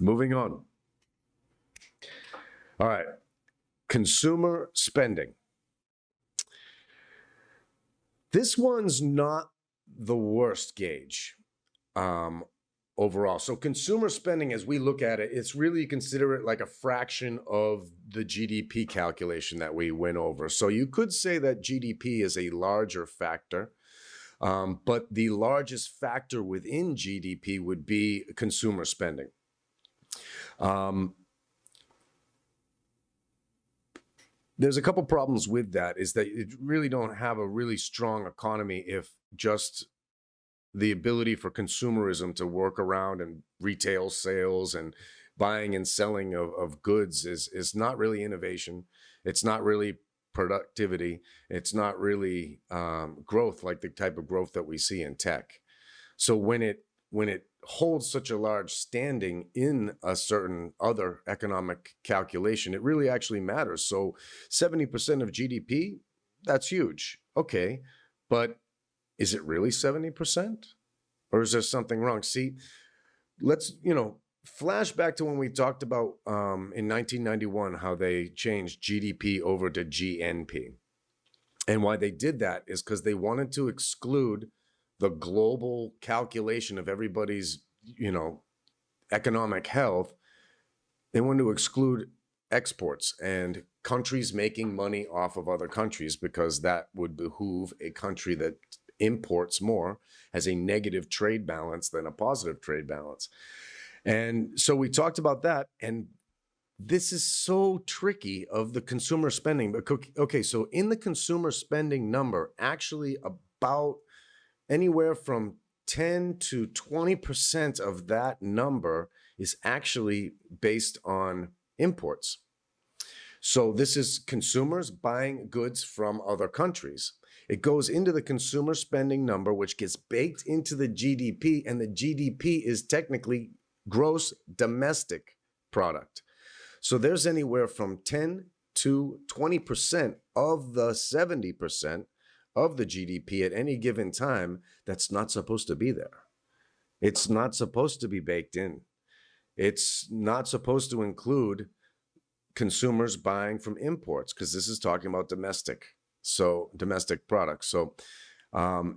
Moving on. All right. Consumer spending. This one's not the worst gauge overall. So consumer spending, as we look at it, it's really, you consider it like a fraction of the GDP calculation that we went over. So you could say that GDP is a larger factor, but the largest factor within GDP would be consumer spending. There's a couple problems with that, is that you really don't have a really strong economy if just the ability for consumerism to work around and retail sales and buying and selling of goods is not really innovation. It's not really productivity. It's not really growth, like the type of growth that we see in tech. So when it holds such a large standing in a certain other economic calculation, it really actually matters. So 70% of GDP, that's huge. Okay, but is it really 70%? Or is there something wrong? See, let's, flash back to when we talked about in 1991, how they changed GDP over to GNP. And why they did that is because they wanted to exclude the global calculation of everybody's, economic health. They wanted to exclude exports and countries making money off of other countries, because that would behoove a country that imports more, has a negative trade balance than a positive trade balance. And so we talked about that, and this is so tricky of the consumer spending. But okay, so in the consumer spending number, actually about anywhere from 10 to 20% of that number is actually based on imports. So this is consumers buying goods from other countries. It goes into the consumer spending number, which gets baked into the GDP, and the GDP is technically gross domestic product. So there's anywhere from 10 to 20% of the 70% of the GDP at any given time that's not supposed to be there. It's not supposed to be baked in. It's not supposed to include consumers buying from imports, because this is talking about domestic products. So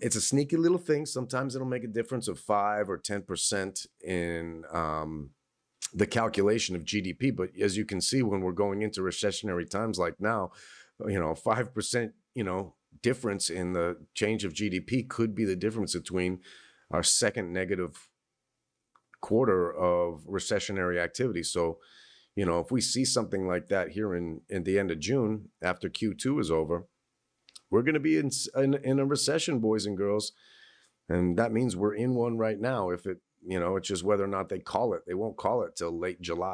it's a sneaky little thing. Sometimes it'll make a difference of 5 or 10% in the calculation of GDP. But as you can see, when we're going into recessionary times like now, 5%, difference in the change of GDP could be the difference between our second negative quarter of recessionary activity. So, if we see something like that here in the end of June, after Q2 is over, we're going to be in a recession, boys and girls. And that means we're in one right now. If it's just whether or not they call it. They won't call it till late July.